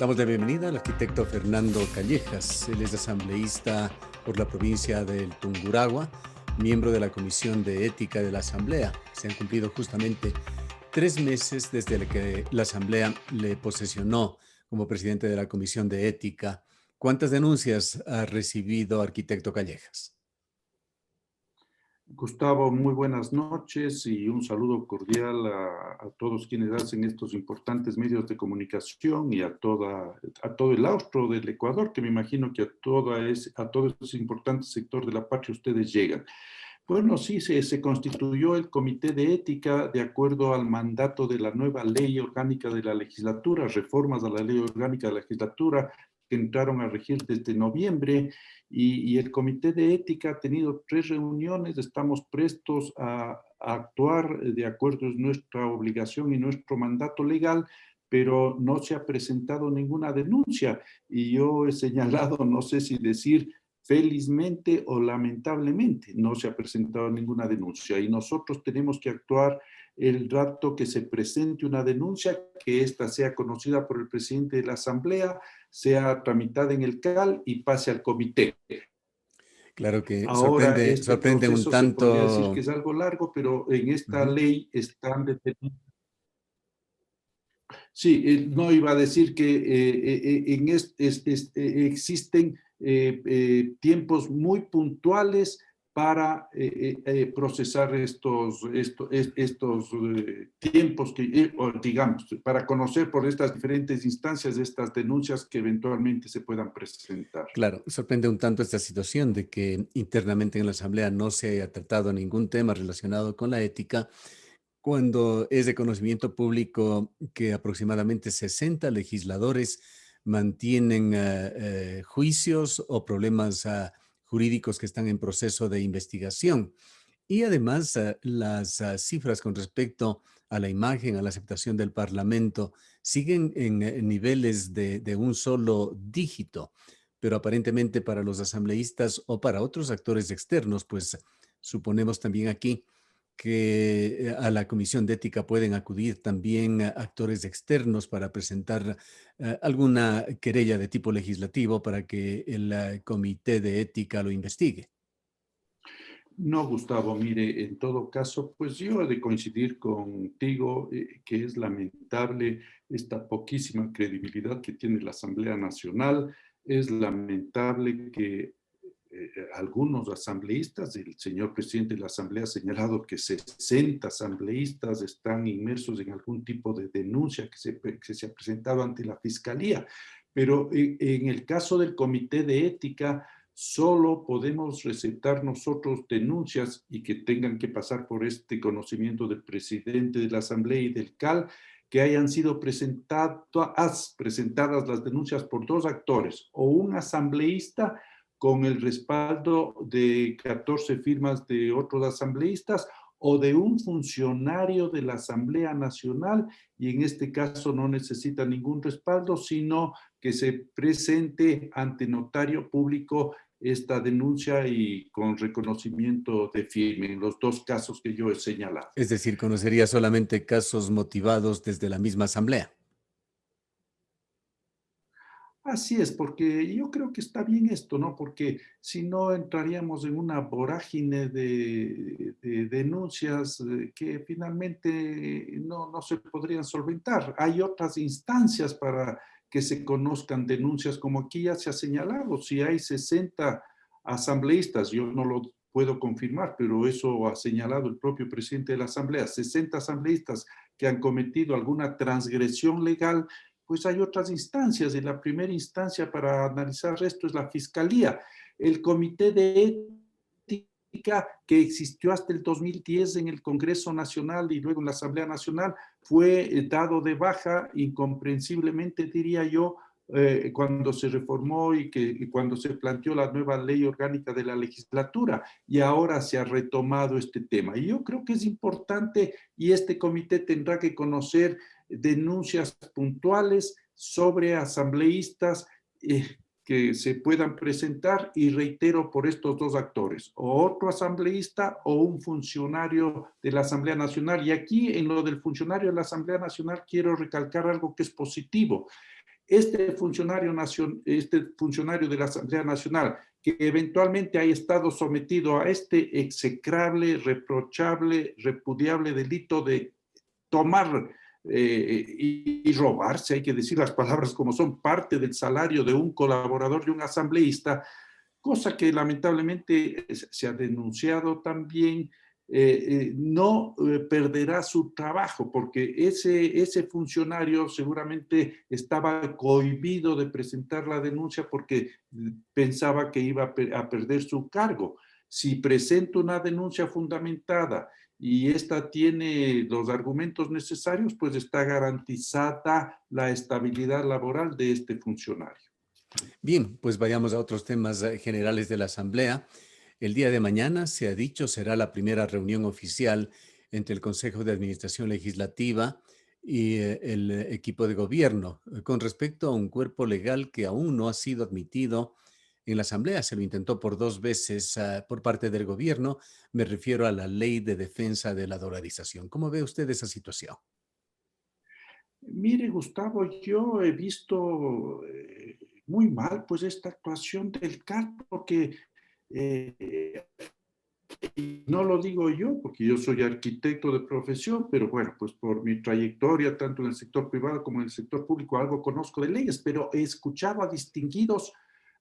Damos la bienvenida al arquitecto Fernando Callejas. Él es asambleísta por la provincia del Tungurahua, miembro de la Comisión de Ética de la Asamblea. Se han cumplido justamente 3 meses desde que la Asamblea le posesionó como presidente de la Comisión de Ética. ¿Cuántas denuncias ha recibido, arquitecto Callejas? Gustavo, muy buenas noches y un saludo cordial a todos quienes hacen estos importantes medios de comunicación y a todo el austro del Ecuador, que me imagino que a todo ese importante sector de la patria ustedes llegan. Bueno, sí, se constituyó el Comité de Ética de acuerdo al mandato de la nueva Ley Orgánica de la Legislatura, reformas a la Ley Orgánica de la Legislatura que entraron a regir desde noviembre y el Comité de Ética ha tenido 3 reuniones, estamos prestos a actuar de acuerdo a nuestra obligación y nuestro mandato legal, pero no se ha presentado ninguna denuncia y yo he señalado, no sé si decir felizmente o lamentablemente, no se ha presentado ninguna denuncia y nosotros tenemos que actuar el rato que se presente una denuncia, que ésta sea conocida por el presidente de la Asamblea, sea tramitada en el CAL y pase al comité. Claro que Ahora, este sorprende un proceso se podría decir que tanto. es algo largo, pero en esta Ujú. ley están detenidos. Sí, no iba a decir que existen tiempos muy puntuales para procesar estos tiempos o digamos, para conocer por estas diferentes instancias estas denuncias que eventualmente se puedan presentar. Claro, sorprende un tanto esta situación de que internamente en la Asamblea no se haya tratado ningún tema relacionado con la ética, cuando es de conocimiento público que aproximadamente 60 legisladores mantienen juicios o problemas jurídicos que están en proceso de investigación. Y además, las cifras con respecto a la imagen, a la aceptación del Parlamento, siguen en niveles de un solo dígito, pero aparentemente para los asambleístas o para otros actores externos, pues suponemos también aquí que a la Comisión de Ética pueden acudir también actores externos para presentar alguna querella de tipo legislativo para que el Comité de Ética lo investigue. No, Gustavo, mire, en todo caso, pues yo he de coincidir contigo que es lamentable esta poquísima credibilidad que tiene la Asamblea Nacional. Es lamentable que algunos asambleístas, el señor presidente de la Asamblea ha señalado que 60 asambleístas están inmersos en algún tipo de denuncia que se ha presentado ante la Fiscalía. Pero en el caso del Comité de Ética, solo podemos receptar nosotros denuncias y que tengan que pasar por este conocimiento del presidente de la Asamblea y del CAL, que hayan sido presentadas las denuncias por 2 actores, o un asambleísta con el respaldo de 14 firmas de otros asambleístas o de un funcionario de la Asamblea Nacional, y en este caso no necesita ningún respaldo, sino que se presente ante notario público esta denuncia y con reconocimiento de firme en los 2 casos que yo he señalado. Es decir, conocería solamente casos motivados desde la misma Asamblea. Así es, porque yo creo que está bien esto, ¿no? Porque si no entraríamos en una vorágine de denuncias que finalmente no se podrían solventar. Hay otras instancias para que se conozcan denuncias, como aquí ya se ha señalado. Si hay 60 asambleístas, yo no lo puedo confirmar, pero eso ha señalado el propio presidente de la Asamblea, 60 asambleístas que han cometido alguna transgresión legal, pues hay otras instancias. Y la primera instancia para analizar esto es la Fiscalía. El Comité de Ética que existió hasta el 2010 en el Congreso Nacional y luego en la Asamblea Nacional fue dado de baja incomprensiblemente, diría yo, cuando se reformó y cuando se planteó la nueva ley orgánica de la legislatura, y ahora se ha retomado este tema. Y yo creo que es importante y este comité tendrá que conocer denuncias puntuales sobre asambleístas que se puedan presentar, y reitero, por estos 2 actores, o otro asambleísta o un funcionario de la Asamblea Nacional. Y aquí en lo del funcionario de la Asamblea Nacional quiero recalcar algo que es positivo. este funcionario de la Asamblea Nacional, que eventualmente haya estado sometido a este execrable, reprochable, repudiable delito de tomar y robarse, hay que decir las palabras como son, parte del salario de un colaborador, de un asambleísta, cosa que lamentablemente se ha denunciado también, no perderá su trabajo, porque ese funcionario seguramente estaba cohibido de presentar la denuncia porque pensaba que iba a perder su cargo. Si presenta una denuncia fundamentada y esta tiene los argumentos necesarios, pues está garantizada la estabilidad laboral de este funcionario. Bien, pues vayamos a otros temas generales de la Asamblea. El día de mañana, se ha dicho, será la primera reunión oficial entre el Consejo de Administración Legislativa y el equipo de gobierno con respecto a un cuerpo legal que aún no ha sido admitido en la Asamblea. Se lo intentó por 2 veces por parte del gobierno. Me refiero a la Ley de Defensa de la Dolarización. ¿Cómo ve usted esa situación? Mire, Gustavo, yo he visto muy mal pues esta actuación del CAR, porque eh, y no lo digo yo, porque yo soy arquitecto de profesión, pero bueno, pues por mi trayectoria, tanto en el sector privado como en el sector público, algo conozco de leyes, pero he escuchado a distinguidos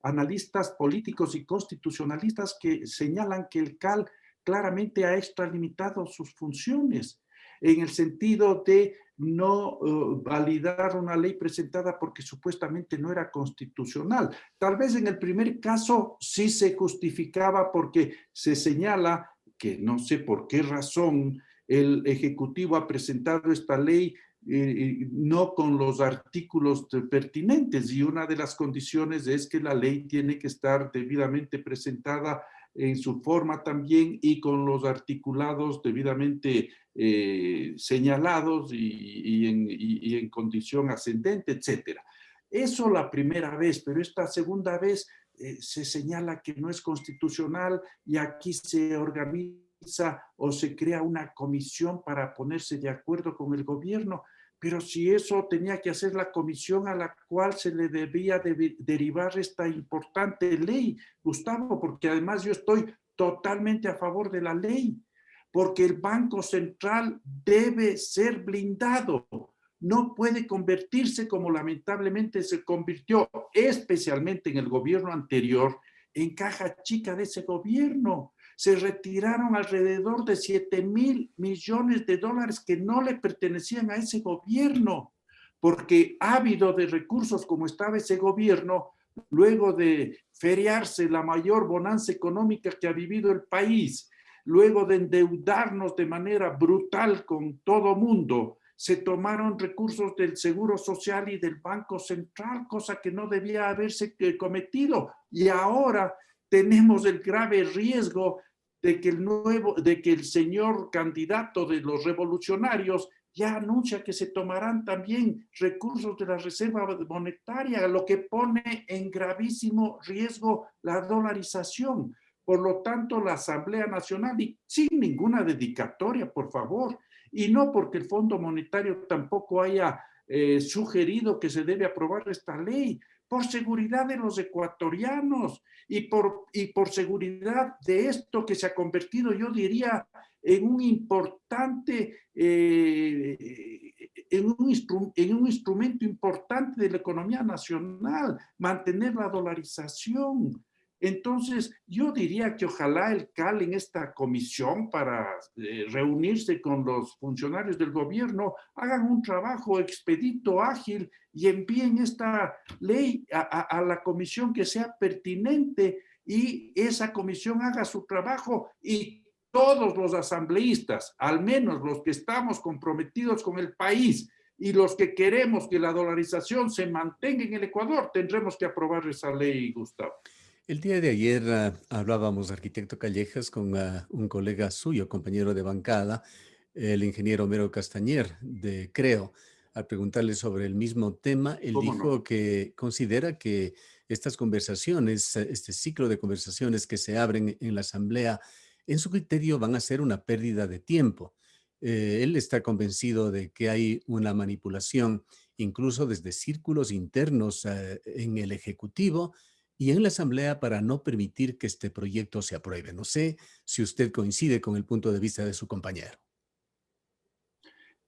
analistas políticos y constitucionalistas que señalan que el CAL claramente ha extralimitado sus funciones en el sentido de no validar una ley presentada porque supuestamente no era constitucional. Tal vez en el primer caso sí se justificaba porque se señala que no sé por qué razón el Ejecutivo ha presentado esta ley no con los artículos pertinentes, y una de las condiciones es que la ley tiene que estar debidamente presentada en su forma también y con los articulados debidamente señalados y en condición ascendente, etcétera. Eso la primera vez, pero esta segunda vez se señala que no es constitucional y aquí se organiza o se crea una comisión para ponerse de acuerdo con el gobierno. Pero si eso tenía que hacer la comisión a la cual se le debía derivar esta importante ley, Gustavo, porque además yo estoy totalmente a favor de la ley, porque el Banco Central debe ser blindado, no puede convertirse como lamentablemente se convirtió, especialmente en el gobierno anterior, en caja chica de ese gobierno. Se retiraron alrededor de 7.000 millones de dólares que no le pertenecían a ese gobierno, porque ávido de recursos como estaba ese gobierno, luego de feriarse la mayor bonanza económica que ha vivido el país, luego de endeudarnos de manera brutal con todo mundo, se tomaron recursos del Seguro Social y del Banco Central, cosa que no debía haberse cometido. Y ahora tenemos el grave riesgo de que el señor candidato de los revolucionarios ya anuncia que se tomarán también recursos de la Reserva Monetaria, lo que pone en gravísimo riesgo la dolarización. Por lo tanto, la Asamblea Nacional, y sin ninguna dedicatoria, por favor, y no porque el Fondo Monetario tampoco haya sugerido que se debe aprobar esta ley, por seguridad de los ecuatorianos y por seguridad de esto que se ha convertido, yo diría, en un importante, en un instrumento importante de la economía nacional, mantener la dolarización. Entonces, yo diría que ojalá el CAL en esta comisión para reunirse con los funcionarios del gobierno hagan un trabajo expedito, ágil y envíen esta ley a la comisión que sea pertinente y esa comisión haga su trabajo y todos los asambleístas, al menos los que estamos comprometidos con el país y los que queremos que la dolarización se mantenga en el Ecuador, tendremos que aprobar esa ley, Gustavo. El día de ayer hablábamos, arquitecto Callejas, con un colega suyo, compañero de bancada, el ingeniero Homero Castañer, de Creo. Al preguntarle sobre el mismo tema, él ¿Cómo no? dijo que considera que estas conversaciones, este ciclo de conversaciones que se abren en la Asamblea, en su criterio van a ser una pérdida de tiempo. Él está convencido de que hay una manipulación incluso desde círculos internos en el Ejecutivo y en la Asamblea para no permitir que este proyecto se apruebe. No sé si usted coincide con el punto de vista de su compañero.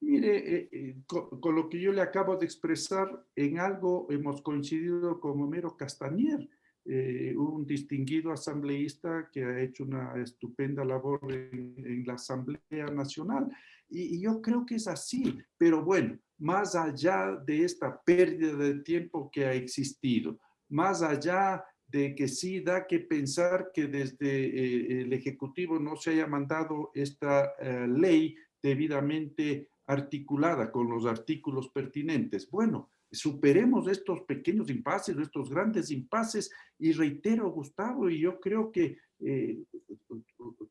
Mire, con lo que yo le acabo de expresar, en algo hemos coincidido con Homero Castañer, un distinguido asambleísta que ha hecho una estupenda labor en la Asamblea Nacional. Y yo creo que es así, pero bueno, más allá de esta pérdida de tiempo que ha existido, más allá de que sí da que pensar que desde el Ejecutivo no se haya mandado esta ley debidamente articulada con los artículos pertinentes. Bueno, superemos estos pequeños impases, estos grandes impases, y reitero, Gustavo, y yo creo que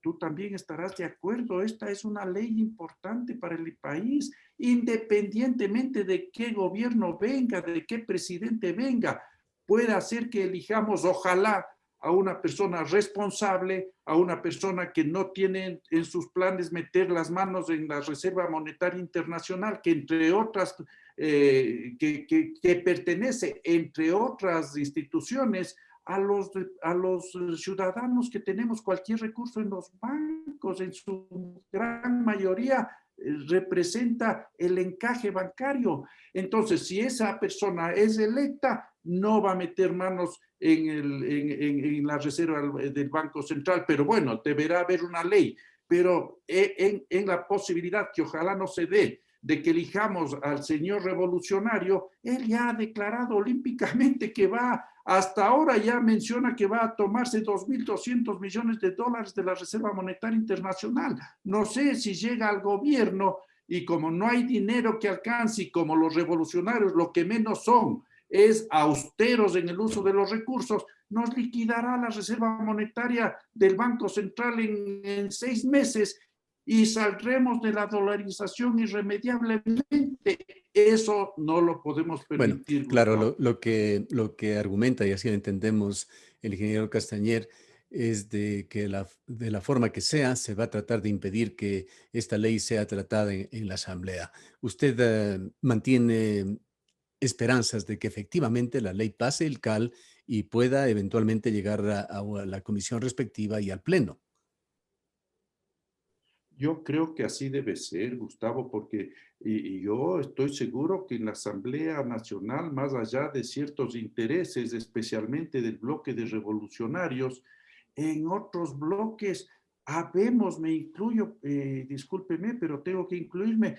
tú también estarás de acuerdo, esta es una ley importante para el país, independientemente de qué gobierno venga, de qué presidente venga, puede hacer que elijamos, ojalá, a una persona responsable, a una persona que no tiene en sus planes meter las manos en la Reserva Monetaria Internacional, que entre otras, que pertenece, entre otras instituciones, a los ciudadanos que tenemos cualquier recurso en los bancos, en su gran mayoría representa el encaje bancario. Entonces, si esa persona es electa, no va a meter manos en la reserva del Banco Central, pero bueno, deberá haber una ley. Pero en la posibilidad que ojalá no se dé de que elijamos al señor revolucionario, él ya ha declarado olímpicamente que va, hasta ahora ya menciona que va a tomarse 2.200 millones de dólares de la Reserva Monetaria Internacional. No sé si llega al gobierno y como no hay dinero que alcance y como los revolucionarios lo que menos son es austeros en el uso de los recursos, nos liquidará la Reserva Monetaria del Banco Central en 6 meses y saldremos de la dolarización irremediablemente. Eso no lo podemos Bueno, permitir, claro, Gustavo. lo que argumenta, y así lo entendemos el ingeniero Castañer, es de que de la forma que sea, se va a tratar de impedir que esta ley sea tratada en la Asamblea. ¿Usted mantiene esperanzas de que efectivamente la ley pase el CAL y pueda eventualmente llegar a la comisión respectiva y al Pleno? Yo creo que así debe ser, Gustavo, porque y yo estoy seguro que en la Asamblea Nacional, más allá de ciertos intereses, especialmente del bloque de revolucionarios, en otros bloques habemos, me incluyo, discúlpeme, pero tengo que incluirme,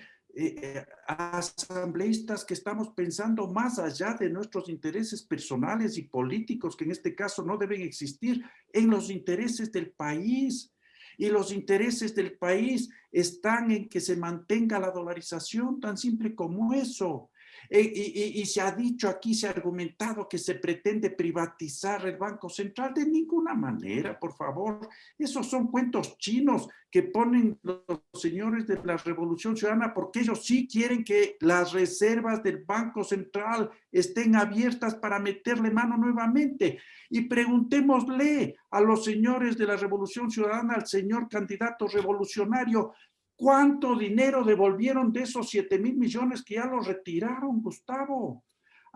asambleístas que estamos pensando más allá de nuestros intereses personales y políticos, que en este caso no deben existir, en los intereses del país. Y los intereses del país están en que se mantenga la dolarización, tan simple como eso. Y se ha dicho aquí, se ha argumentado que se pretende privatizar el Banco Central. De ninguna manera, por favor. Esos son cuentos chinos que ponen los señores de la Revolución Ciudadana porque ellos sí quieren que las reservas del Banco Central estén abiertas para meterle mano nuevamente. Y preguntémosle a los señores de la Revolución Ciudadana, al señor candidato revolucionario, ¿cuánto dinero devolvieron de esos 7.000 millones que ya los retiraron, Gustavo?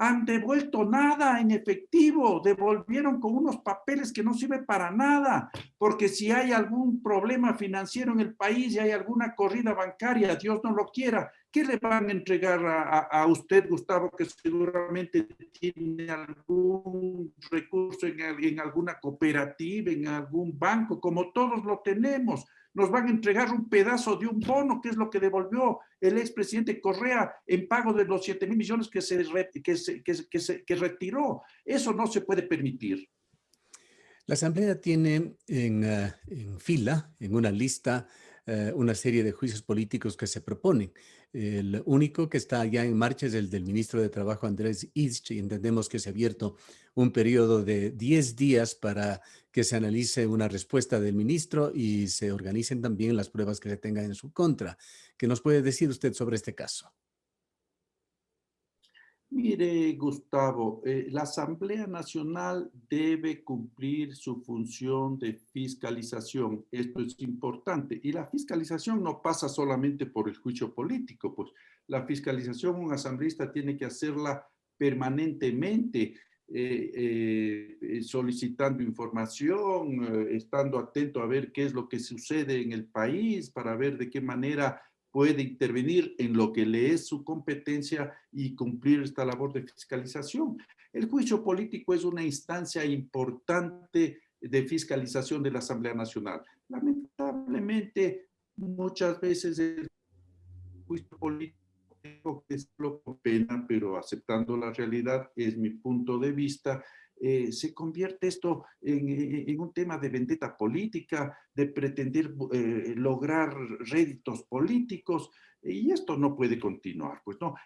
Han devuelto nada en efectivo, devolvieron con unos papeles que no sirven para nada, porque si hay algún problema financiero en el país y hay alguna corrida bancaria, Dios no lo quiera, ¿qué le van a entregar a usted, Gustavo, que seguramente tiene algún recurso en alguna cooperativa, en algún banco, como todos lo tenemos? Nos van a entregar un pedazo de un bono, que es lo que devolvió el expresidente Correa en pago de los 7.000 millones que retiró. Eso no se puede permitir. La Asamblea tiene en fila, en una lista, una serie de juicios políticos que se proponen. El único que está ya en marcha es el del ministro de Trabajo, Andrés Izch, y entendemos que se ha abierto un periodo de 10 días para que se analice una respuesta del ministro y se organicen también las pruebas que se tengan en su contra. ¿Qué nos puede decir usted sobre este caso? Mire, Gustavo, la Asamblea Nacional debe cumplir su función de fiscalización. Esto es importante. Y la fiscalización no pasa solamente por el juicio político, pues la fiscalización un asambleísta tiene que hacerla permanentemente, solicitando información, estando atento a ver qué es lo que sucede en el país, para ver de qué manera puede intervenir en lo que le es su competencia y cumplir esta labor de fiscalización. El juicio político es una instancia importante de fiscalización de la Asamblea Nacional. Lamentablemente, muchas veces el juicio político, que es lo con pena, pero aceptando la realidad, es mi punto de vista, se convierte esto en un tema de vendetta política, de pretender lograr réditos políticos, y esto no puede continuar. Pues no,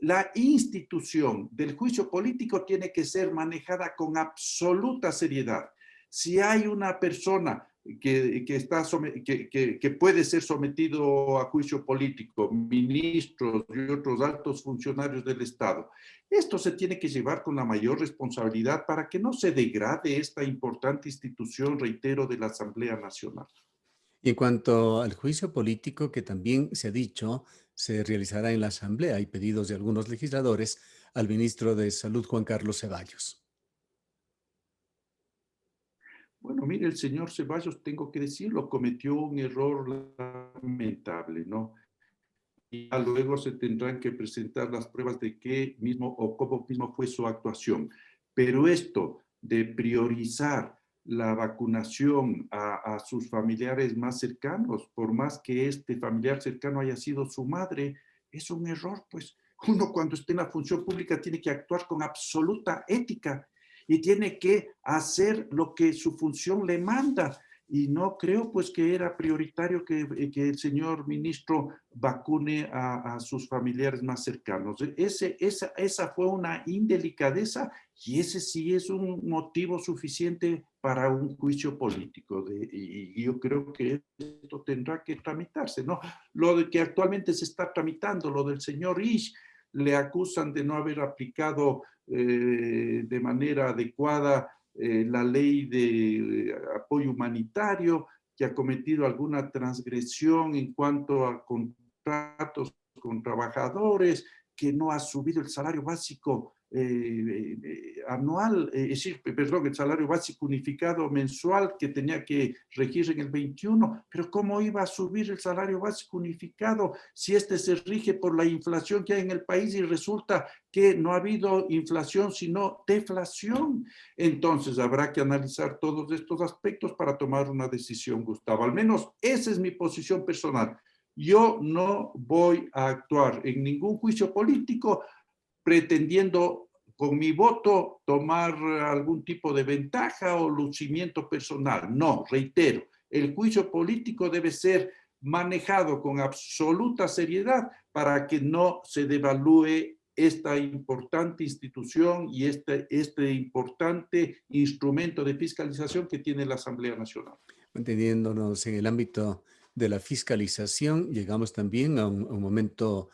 la institución del juicio político tiene que ser manejada con absoluta seriedad. Si hay una persona que puede ser sometido a juicio político, ministros y otros altos funcionarios del Estado. Esto se tiene que llevar con la mayor responsabilidad para que no se degrade esta importante institución, reitero, de la Asamblea Nacional. Y en cuanto al juicio político, que también se ha dicho, se realizará en la Asamblea, hay pedidos de algunos legisladores al ministro de Salud, Juan Carlos Ceballos. Bueno, mire, el señor Ceballos, tengo que decirlo, cometió un error lamentable, ¿no? Y ya luego se tendrán que presentar las pruebas de qué mismo o cómo mismo fue su actuación. Pero esto de priorizar la vacunación a sus familiares más cercanos, por más que este familiar cercano haya sido su madre, es un error, pues. Uno cuando esté en la función pública tiene que actuar con absoluta ética y tiene que hacer lo que su función le manda. Y no creo pues que era prioritario que el señor ministro vacune a sus familiares más cercanos. Esa fue una indelicadeza y ese sí es un motivo suficiente para un juicio político. Y yo creo que esto tendrá que tramitarse, ¿no? Lo de que actualmente se está tramitando, lo del señor Ish, le acusan de no haber aplicado de manera adecuada la ley de apoyo humanitario, que ha cometido alguna transgresión en cuanto a contratos con trabajadores, que no ha subido el salario básico anual, es decir, perdón, el salario básico unificado mensual que tenía que regir en el 21, pero ¿cómo iba a subir el salario básico unificado si este se rige por la inflación que hay en el país y resulta que no ha habido inflación sino deflación? Entonces habrá que analizar todos estos aspectos para tomar una decisión, Gustavo. Al menos esa es mi posición personal. Yo no voy a actuar en ningún juicio político pretendiendo con mi voto tomar algún tipo de ventaja o lucimiento personal. No, reitero, el juicio político debe ser manejado con absoluta seriedad para que no se devalúe esta importante institución y este importante instrumento de fiscalización que tiene la Asamblea Nacional. Manteniéndonos en el ámbito de la fiscalización, llegamos también a un momento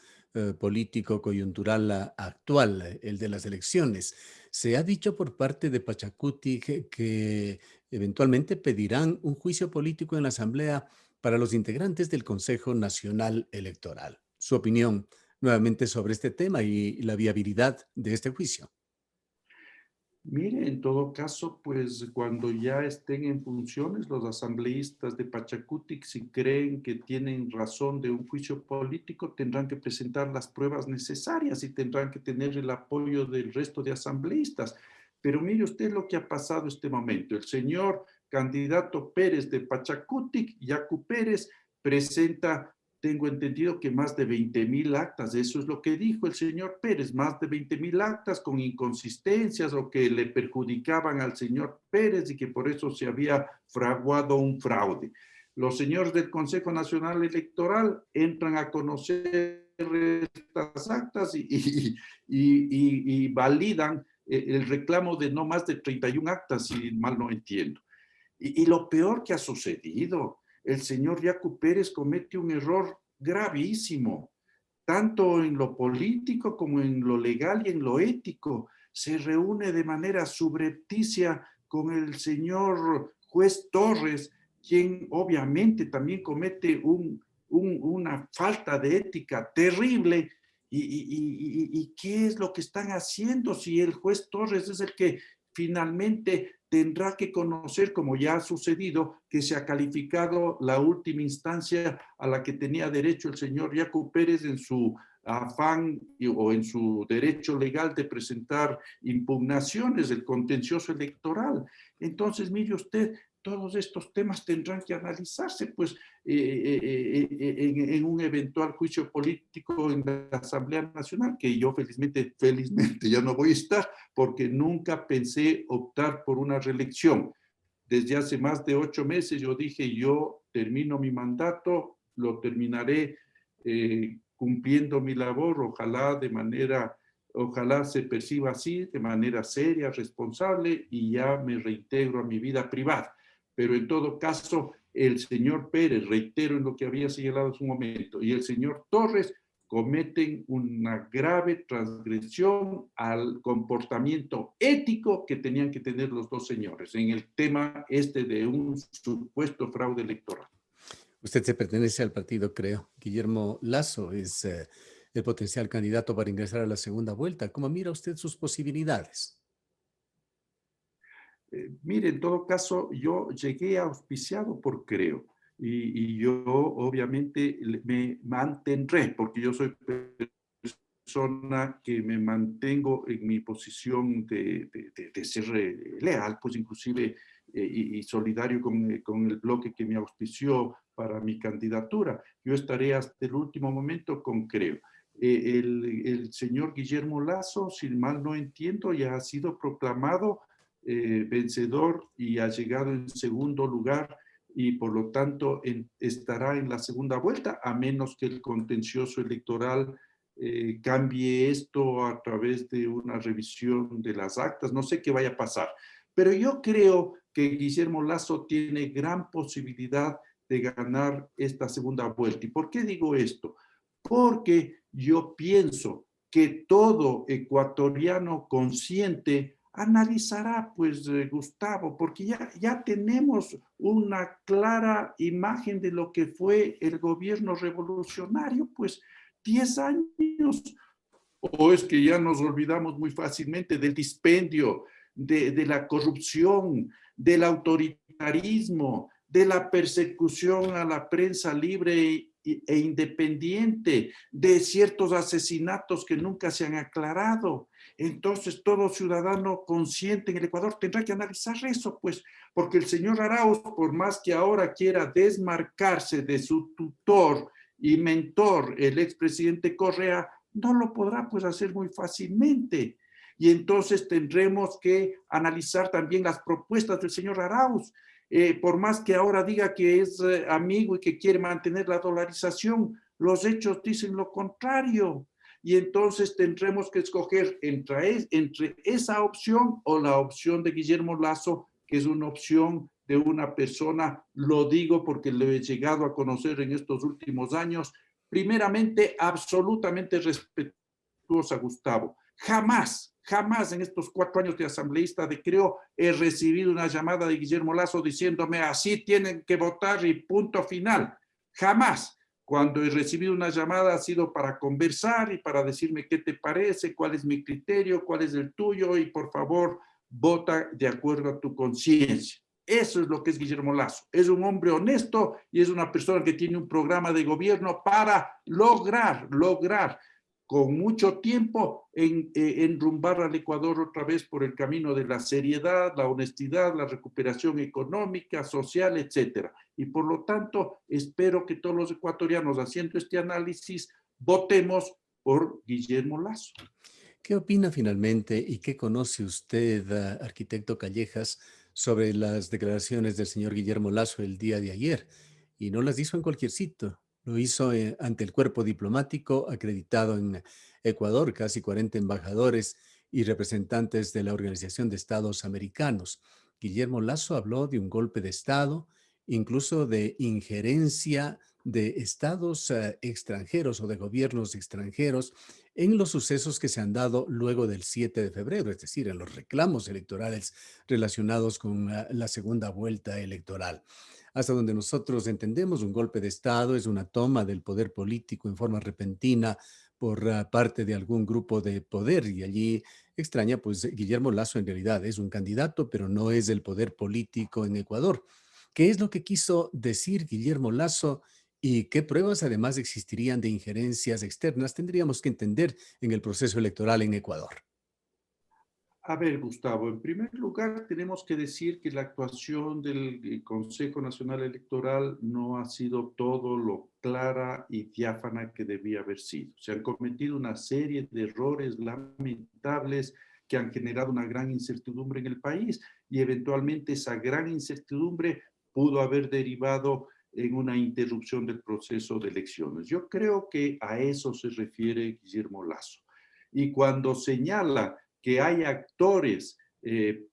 político coyuntural actual, el de las elecciones. Se ha dicho por parte de Pachacuti que eventualmente pedirán un juicio político en la Asamblea para los integrantes del Consejo Nacional Electoral. Su opinión nuevamente sobre este tema y la viabilidad de este juicio. Mire, en todo caso, pues cuando ya estén en funciones los asambleístas de Pachacutic, si creen que tienen razón de un juicio político, tendrán que presentar las pruebas necesarias y tendrán que tener el apoyo del resto de asambleístas. Pero mire usted lo que ha pasado este momento. El señor candidato Pérez de Pachacutic, Yacu Pérez, presenta, tengo entendido que más de 20.000 actas, eso es lo que dijo el señor Pérez, más de 20.000 actas con inconsistencias o que le perjudicaban al señor Pérez y que por eso se había fraguado un fraude. Los señores del Consejo Nacional Electoral entran a conocer estas actas y validan el reclamo de no más de 31 actas, si mal no entiendo. Y lo peor que ha sucedido, el señor Yacu Pérez comete un error gravísimo. tanto en lo político como en lo legal y en lo ético. Se reúne de manera subrepticia con el señor juez Torres, quien obviamente también comete una falta de ética terrible. ¿Y qué es lo que están haciendo si el juez Torres es el que finalmente tendrá que conocer, como ya ha sucedido, que se ha calificado la última instancia a la que tenía derecho el señor Yacu Pérez en su afán o en su derecho legal de presentar impugnaciones del contencioso electoral? Entonces, mire usted, todos estos temas tendrán que analizarse, pues, en un eventual juicio político en la Asamblea Nacional, que yo felizmente ya no voy a estar, porque nunca pensé optar por una reelección. Desde hace más de 8 meses yo dije, yo termino mi mandato, lo terminaré cumpliendo mi labor, ojalá se perciba así, de manera seria, responsable, y ya me reintegro a mi vida privada. Pero en todo caso, el señor Pérez, reitero en lo que había señalado en su momento, y el señor Torres cometen una grave transgresión al comportamiento ético que tenían que tener los dos señores en el tema este de un supuesto fraude electoral. Usted se pertenece al partido, creo. Guillermo Lasso es el potencial candidato para ingresar a la segunda vuelta. ¿Cómo mira usted sus posibilidades? Mire, en todo caso, yo llegué auspiciado por Creo y yo obviamente me mantendré porque yo soy persona que me mantengo en mi posición de ser leal, pues inclusive y solidario con el bloque que me auspició para mi candidatura. Yo estaré hasta el último momento con Creo. El señor Guillermo Lasso, si mal no entiendo, ya ha sido proclamado vencedor y ha llegado en segundo lugar y por lo tanto estará en la segunda vuelta, a menos que el contencioso electoral cambie esto a través de una revisión de las actas. No sé qué vaya a pasar, pero yo creo que Guillermo Lasso tiene gran posibilidad de ganar esta segunda vuelta. ¿Y por qué digo esto? Porque yo pienso que todo ecuatoriano consciente analizará, pues, Gustavo, porque ya tenemos una clara imagen de lo que fue el gobierno revolucionario, pues 10 años. ¿O es que ya nos olvidamos muy fácilmente del dispendio, de la corrupción, del autoritarismo, de la persecución a la prensa libre e independiente, de ciertos asesinatos que nunca se han aclarado? Entonces, todo ciudadano consciente en el Ecuador tendrá que analizar eso, pues, porque el señor Arauz, por más que ahora quiera desmarcarse de su tutor y mentor, el expresidente Correa, no lo podrá pues hacer muy fácilmente. Y entonces tendremos que analizar también las propuestas del señor Arauz. Por más que ahora diga que es amigo y que quiere mantener la dolarización, los hechos dicen lo contrario. Y entonces tendremos que escoger entre esa opción o la opción de Guillermo Lasso, que es una opción de una persona, lo digo porque lo he llegado a conocer en estos últimos años, primeramente absolutamente respetuosa, Gustavo. Jamás en estos 4 años de asambleísta de Creo he recibido una llamada de Guillermo Lasso diciéndome así tienen que votar y punto final. Jamás. Cuando he recibido una llamada ha sido para conversar y para decirme qué te parece, cuál es mi criterio, cuál es el tuyo y por favor vota de acuerdo a tu conciencia. Eso es lo que es Guillermo Lasso. Es un hombre honesto y es una persona que tiene un programa de gobierno para lograr con mucho tiempo enrumbar al Ecuador otra vez por el camino de la seriedad, la honestidad, la recuperación económica, social, etcétera. Y por lo tanto, espero que todos los ecuatorianos haciendo este análisis votemos por Guillermo Lasso. ¿Qué opina finalmente y qué conoce usted, arquitecto Callejas, sobre las declaraciones del señor Guillermo Lasso el día de ayer? Y no las hizo en cualquier sitio, lo hizo ante el cuerpo diplomático acreditado en Ecuador, casi 40 embajadores y representantes de la Organización de Estados Americanos. Guillermo Lasso habló de un golpe de Estado, incluso de injerencia de estados extranjeros o de gobiernos extranjeros en los sucesos que se han dado luego del 7 de febrero, es decir, en los reclamos electorales relacionados con la segunda vuelta electoral. Hasta donde nosotros entendemos, un golpe de Estado es una toma del poder político en forma repentina por parte de algún grupo de poder y allí extraña, pues Guillermo Lasso en realidad es un candidato, pero no es el poder político en Ecuador. ¿Qué es lo que quiso decir Guillermo Lasso y qué pruebas además existirían de injerencias externas tendríamos que entender en el proceso electoral en Ecuador? A ver, Gustavo, en primer lugar tenemos que decir que la actuación del Consejo Nacional Electoral no ha sido todo lo clara y diáfana que debía haber sido. Se han cometido una serie de errores lamentables que han generado una gran incertidumbre en el país y eventualmente esa gran incertidumbre pudo haber derivado en una interrupción del proceso de elecciones. Yo creo que a eso se refiere Guillermo Lasso. Y cuando señala que hay actores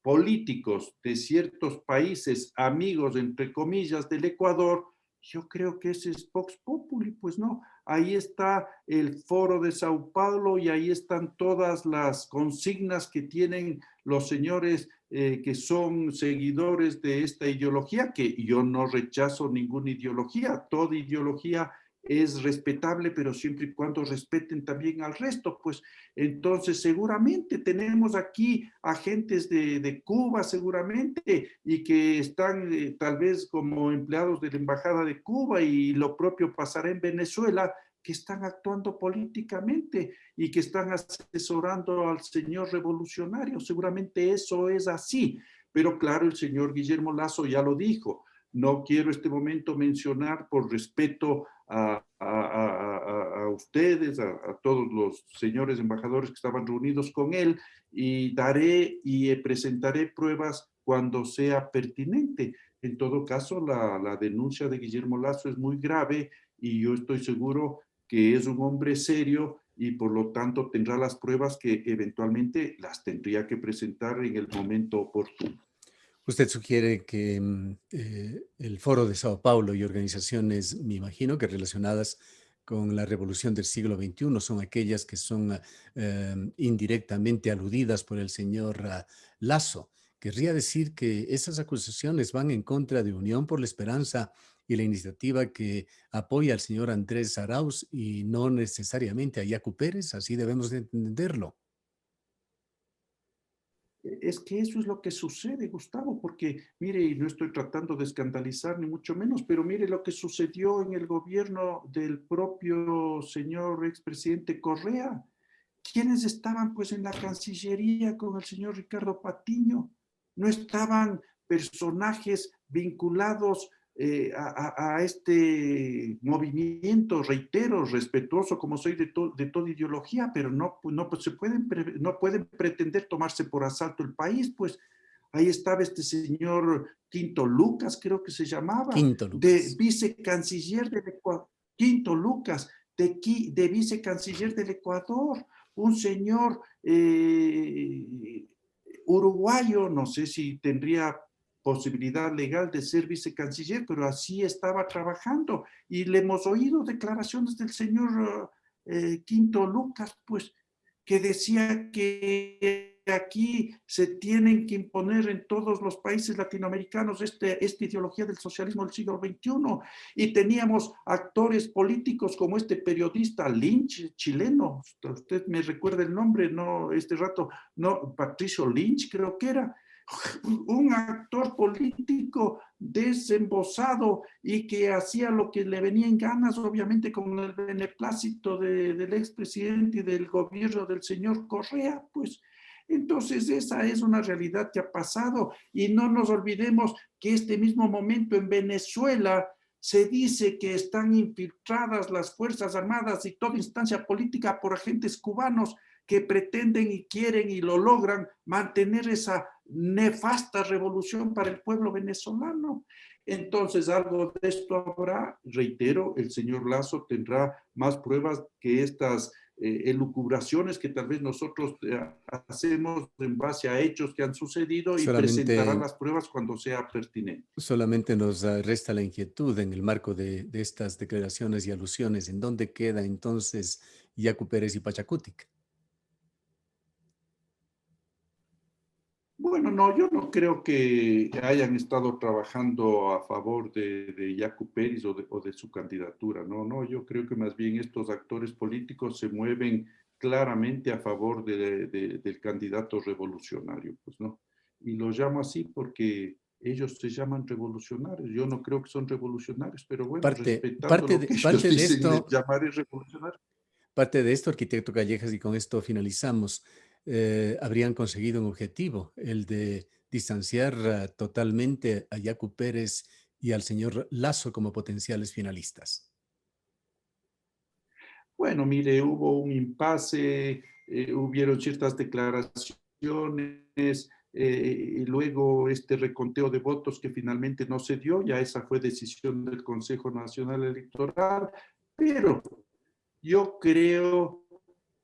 políticos de ciertos países amigos, entre comillas, del Ecuador, yo creo que ese es Vox Populi, pues no. Ahí está el Foro de Sao Paulo y ahí están todas las consignas que tienen los señores que son seguidores de esta ideología, que yo no rechazo ninguna ideología, toda ideología es respetable, pero siempre y cuando respeten también al resto, pues entonces seguramente tenemos aquí agentes de Cuba seguramente y que están tal vez como empleados de la Embajada de Cuba y lo propio pasará en Venezuela, que están actuando políticamente y que están asesorando al señor revolucionario. Seguramente eso es así, pero claro, el señor Guillermo Lasso ya lo dijo. No quiero este momento mencionar por respeto a ustedes, a todos los señores embajadores que estaban reunidos con él, y daré y presentaré pruebas cuando sea pertinente. En todo caso, la denuncia de Guillermo Lasso es muy grave y yo estoy seguro que es un hombre serio y por lo tanto tendrá las pruebas que eventualmente las tendría que presentar en el momento oportuno. Usted sugiere que el Foro de Sao Paulo y organizaciones, me imagino que relacionadas con la revolución del siglo XXI, son aquellas que son indirectamente aludidas por el señor Lasso. Querría decir que esas acusaciones van en contra de Unión por la Esperanza y la iniciativa que apoya al señor Andrés Arauz y no necesariamente a Yacu Pérez, así debemos de entenderlo. Es que eso es lo que sucede, Gustavo, porque mire, y no estoy tratando de escandalizar ni mucho menos, pero mire lo que sucedió en el gobierno del propio señor expresidente Correa. ¿Quiénes estaban pues en la Cancillería con el señor Ricardo Patiño? No estaban personajes vinculados a este movimiento, reitero, respetuoso como soy de toda ideología, pero no, pues no pueden pretender tomarse por asalto el país, pues ahí estaba este señor Quinto Lucas, creo que se llamaba, Quinto, de Lucas. vicecanciller del Ecuador, Quinto Lucas, de vicecanciller del Ecuador, un señor uruguayo, no sé si tendría posibilidad legal de ser vicecanciller, pero así estaba trabajando. Y le hemos oído declaraciones del señor Quinto Lucas, pues, que decía que aquí se tienen que imponer en todos los países latinoamericanos esta ideología del socialismo del siglo XXI. Y teníamos actores políticos como este periodista Lynch, chileno, usted me recuerda el nombre, no, este rato, no, Patricio Lynch creo que era, un actor político desembosado y que hacía lo que le venía en ganas, obviamente con el beneplácito del expresidente y del gobierno del señor Correa, pues entonces esa es una realidad que ha pasado y no nos olvidemos que este mismo momento en Venezuela se dice que están infiltradas las Fuerzas Armadas y toda instancia política por agentes cubanos que pretenden y quieren y lo logran mantener esa nefasta revolución para el pueblo venezolano. Entonces, algo de esto habrá, reitero, el señor Lasso tendrá más pruebas que estas elucubraciones que tal vez nosotros hacemos en base a hechos que han sucedido y presentará Solamente, las pruebas cuando sea pertinente. solamente nos resta la inquietud en el marco de estas declaraciones y alusiones. ¿En dónde queda entonces Yacu Pérez y Pachacutic? Bueno, no, yo no creo que hayan estado trabajando a favor de Yacu Pérez o de su candidatura. No, no, yo creo que más bien estos actores políticos se mueven claramente a favor del candidato revolucionario, pues no. Y lo llamo así porque ellos se llaman revolucionarios. Yo no creo que son revolucionarios, pero bueno, respetando lo que ellos Parte de dicen, les esto, llamaré revolucionarios. parte de esto, arquitecto Callejas, y con esto finalizamos, habrían conseguido un objetivo, el de distanciar totalmente a Yacu Pérez y al señor Lasso como potenciales finalistas. Bueno, mire, hubo un impasse, hubieron ciertas declaraciones, y luego este reconteo de votos que finalmente no se dio, ya esa fue decisión del Consejo Nacional Electoral, pero yo creo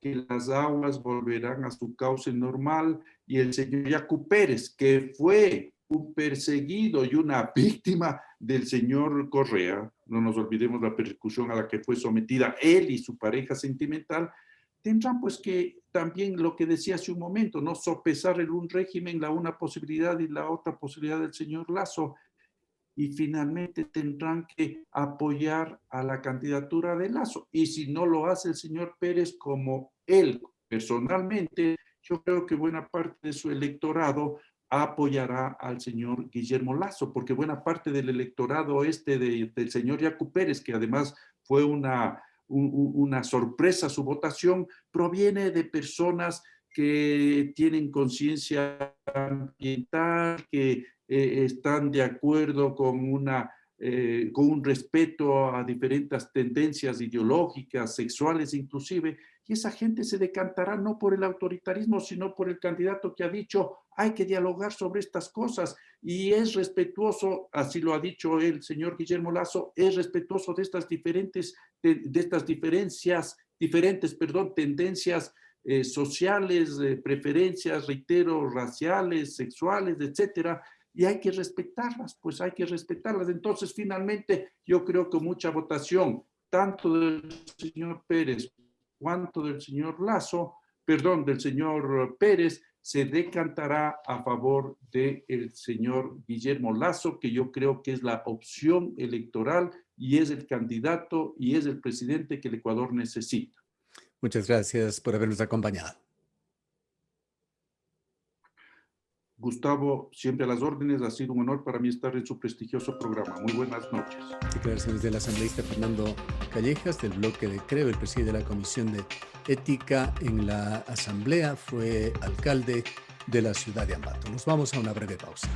que las aguas volverán a su cauce normal y el señor Yacu Pérez, que fue un perseguido y una víctima del señor Correa, no nos olvidemos la persecución a la que fue sometida él y su pareja sentimental, tendrán pues que también lo que decía hace un momento, no sopesar en un régimen la una posibilidad y la otra posibilidad del señor Lazo, y finalmente tendrán que apoyar a la candidatura de Lazo. Y si no lo hace el señor Pérez como él personalmente, yo creo que buena parte de su electorado apoyará al señor Guillermo Lazo, porque buena parte del electorado del señor Yacu Pérez, que además fue una sorpresa su votación, proviene de personas que tienen conciencia ambiental, que están de acuerdo con un respeto a diferentes tendencias ideológicas, sexuales inclusive, y esa gente se decantará no por el autoritarismo, sino por el candidato que ha dicho hay que dialogar sobre estas cosas y es respetuoso, así lo ha dicho el señor Guillermo Lazo, es respetuoso de estas tendencias sociales, preferencias, reitero, raciales, sexuales, etcétera, y hay que respetarlas, pues hay que respetarlas. Entonces, finalmente, yo creo que mucha votación, tanto del señor Pérez cuanto del señor Lazo, perdón, del señor Pérez, se decantará a favor del señor Guillermo Lazo, que yo creo que es la opción electoral y es el candidato y es el presidente que el Ecuador necesita. Muchas gracias por habernos acompañado. Gustavo, siempre a las órdenes, ha sido un honor para mí estar en su prestigioso programa. Muy buenas noches. Declaraciones del asambleísta Fernando Callejas, del bloque de Creo, el presidente de la Comisión de Ética en la Asamblea, fue alcalde de la ciudad de Ambato. Nos vamos a una breve pausa.